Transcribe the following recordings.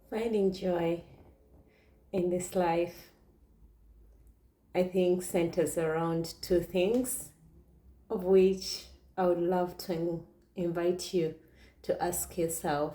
Finding joy in this life, I think, centers around two things, of which I would love to invite you to ask yourself.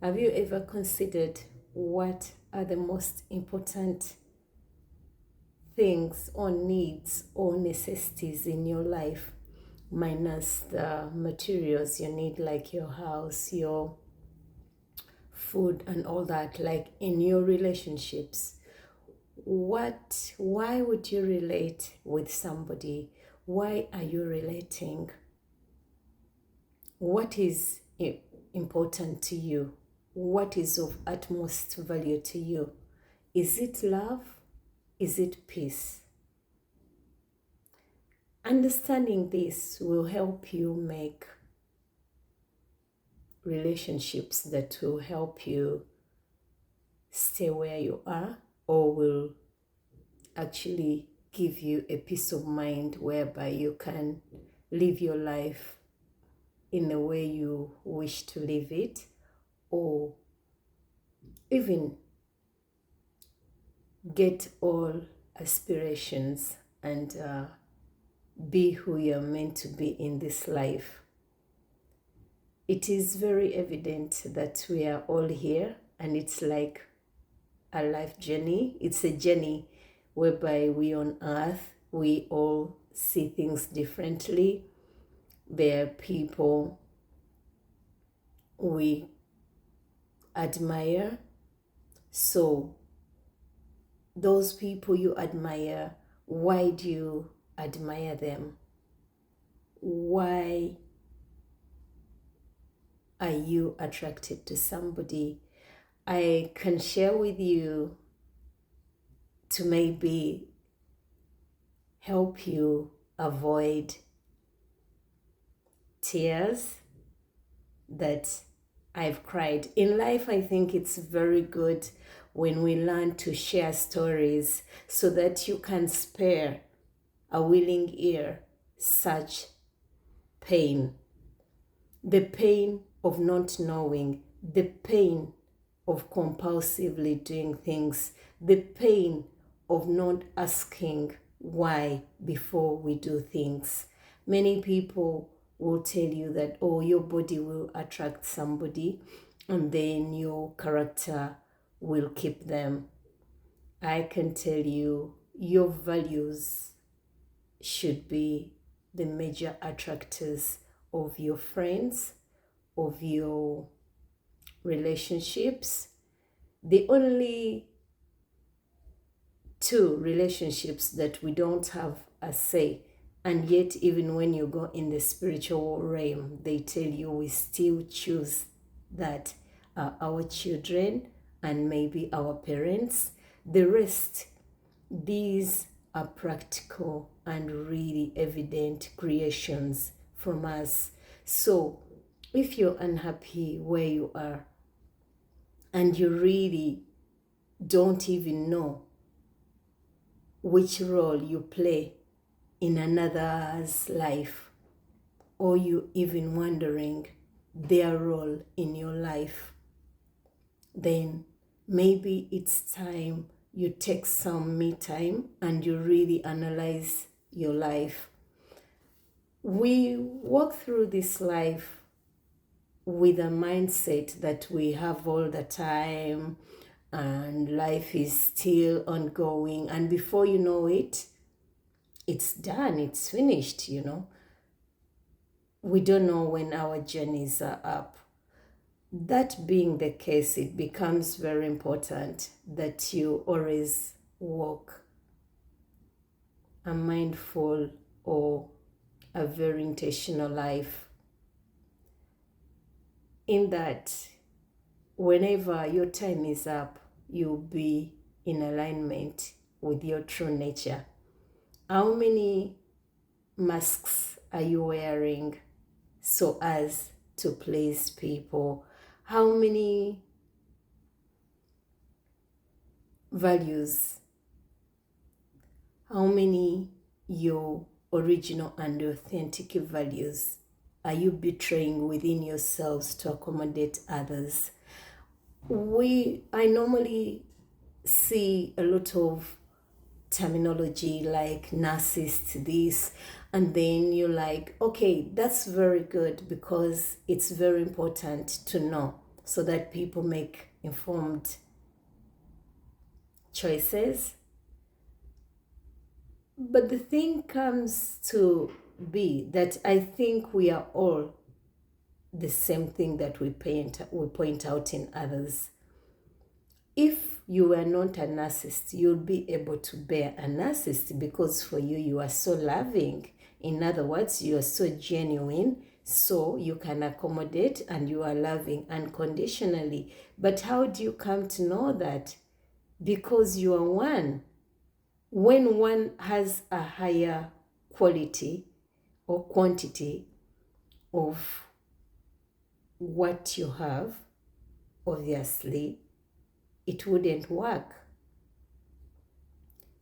Have you ever considered what are the most important things or needs or necessities in your life, minus the materials you need, like your house, your food, and all that, like in your relationships? Why would you relate with somebody? Why are you relating? What is important to you? What is of utmost value to you? Is it love? Is it peace? Understanding this will help you make relationships that will help you stay where you are, or will actually give you a peace of mind whereby you can live your life in the way you wish to live it, or even get all aspirations and be who you're meant to be in this life. It is very evident that we are all here, and it's like a life journey. It's a journey whereby we on earth, we all see things differently. There are people we admire. So those people you admire, why do you admire them? Why are you attracted to somebody? I can share with you to maybe help you avoid tears that I've cried. In life, I think it's very good when we learn to share stories so that you can spare a willing ear such pain. The pain of not knowing, the pain of compulsively doing things, the pain of not asking why before we do things. Many people will tell you that, oh, your body will attract somebody and then your character will keep them. I can tell you, your values should be the major attractors of your friends, of your relationships. The only two relationships that we don't have a say, and yet even when you go in the spiritual realm, they tell you we still choose that, our children and maybe our parents. The rest, these are practical and really evident creations from us. So if you're unhappy where you are and you really don't even know which role you play in another's life, or you even wondering their role in your life, then maybe it's time you take some me time and you really analyze your life. We walk through this life with a mindset that we have all the time and life is still ongoing, and before you know it, it's done, it's finished, We don't know when our journeys are up. That being the case, it becomes very important that you always walk a mindful or a very intentional life, in that whenever your time is up, you'll be in alignment with your true nature. How many masks are you wearing so as to please people? How many values, how many your original and authentic values are you betraying within yourselves to accommodate others? I normally see a lot of terminology like narcissist this, and then you're like, okay, that's very good, because it's very important to know so that people make informed choices. But the thing comes to be that I think we are all the same thing that we point out in others. If you were not a narcissist, you'll be able to bear a narcissist, because for you, you are so loving. In other words, you are so genuine, so you can accommodate and you are loving unconditionally. But how do you come to know that? Because you are one. When one has a higher quality or quantity of what you have, obviously, it wouldn't work.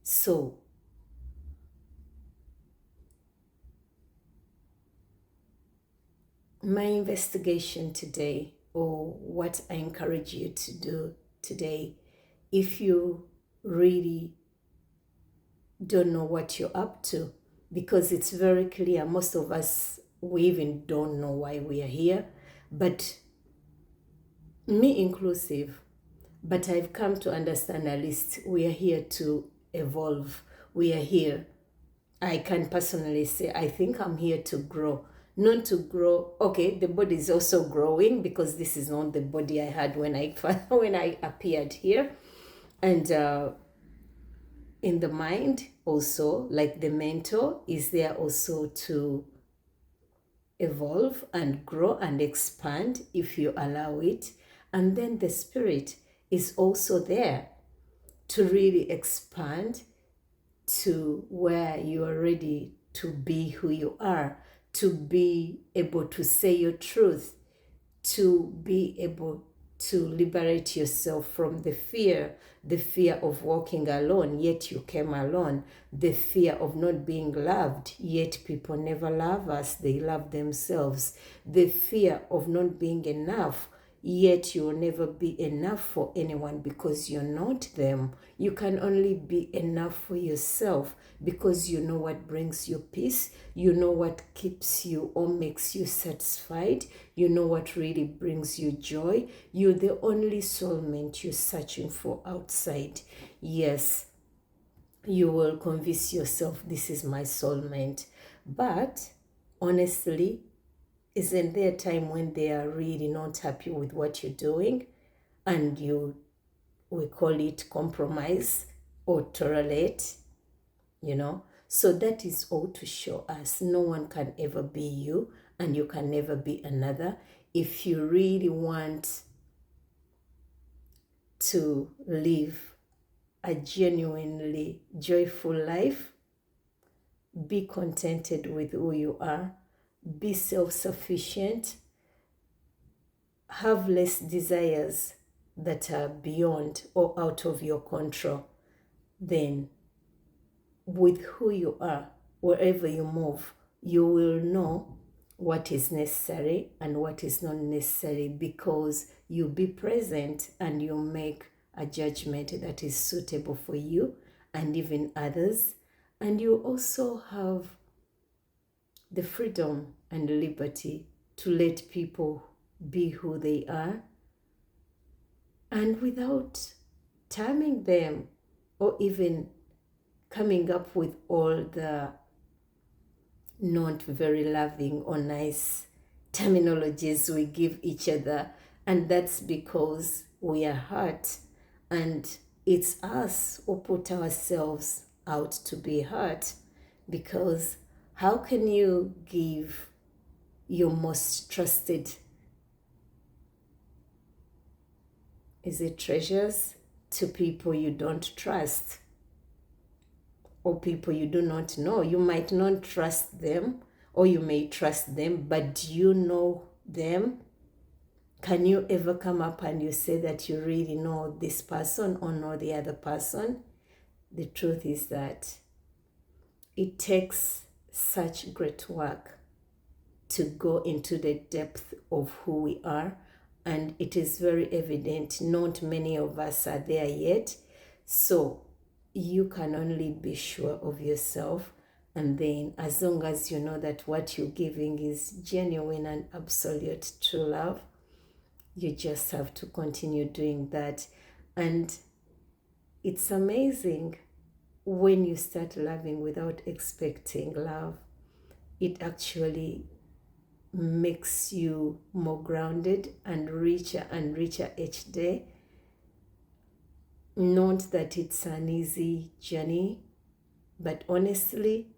So, my investigation today, or what I encourage you to do today, if you really don't know what you're up to, because it's very clear, most of us, we even don't know why we are here, but me inclusive. But I've come to understand, at least we are here to evolve. We are here. I can personally say, I think I'm here to grow. Not to grow. Okay, the body is also growing, because this is not the body I had when I appeared here, and in the mind also, like the mentor is there also to evolve and grow and expand if you allow it. And then the spirit is also there to really expand to where you are ready to be who you are, to be able to say your truth, to be able to liberate yourself from the fear of walking alone, yet you came alone, the fear of not being loved, yet people never love us, they love themselves, the fear of not being enough, yet you will never be enough for anyone, because you're not them. You can only be enough for yourself, because you know what brings you peace, you know what keeps you or makes you satisfied, you know what really brings you joy. You're the only soulmate you're searching for outside. Yes, you will convince yourself, this is my soulmate. But honestly, isn't there a time when they are really not happy with what you're doing, and we call it compromise or tolerate, So that is all to show us no one can ever be you, and you can never be another. If you really want to live a genuinely joyful life, be contented with who you are, be self-sufficient, have less desires that are beyond or out of your control, then with who you are, wherever you move, you will know what is necessary and what is not necessary, because you be present and you make a judgment that is suitable for you and even others. And you also have the freedom and liberty to let people be who they are, and without timing them or even coming up with all the not very loving or nice terminologies we give each other. And that's because we are hurt, and it's us who put ourselves out to be hurt. Because how can you give your most trusted, treasures to people you don't trust, or people you do not know? You might not trust them, or you may trust them, but do you know them? Can you ever come up and you say that you really know this person or know the other person? The truth is that it takes such great work to go into the depth of who we are and it is very evident not many of us are there yet. So you can only be sure of yourself, and then as long as you know that what you're giving is genuine and absolute true love, you just have to continue doing that. And it's amazing when you start loving without expecting love. It actually makes you more grounded and richer each day. Not that it's an easy journey, but honestly,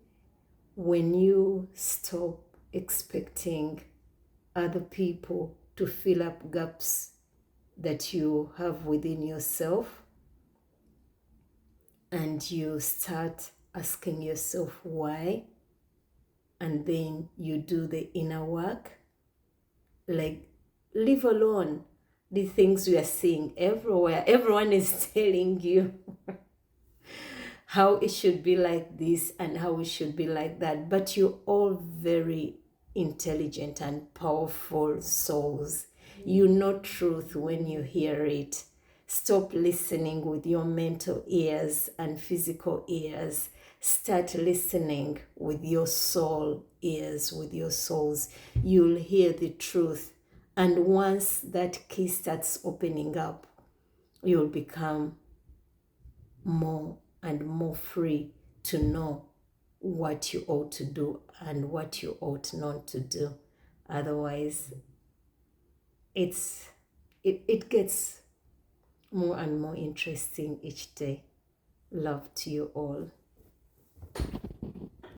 when you stop expecting other people to fill up gaps that you have within yourself, and you start asking yourself why, and then you do the inner work, like leave alone the things we are seeing everywhere. Everyone is telling you how it should be like this and how it should be like that, but you're all very intelligent and powerful souls. You know truth when you hear it. Stop listening with your mental ears and physical ears. Start listening with your soul ears, with your souls. You'll hear the truth. And once that key starts opening up, you'll become more and more free to know what you ought to do and what you ought not to do. Otherwise, it gets more and more interesting each day. Love to you all.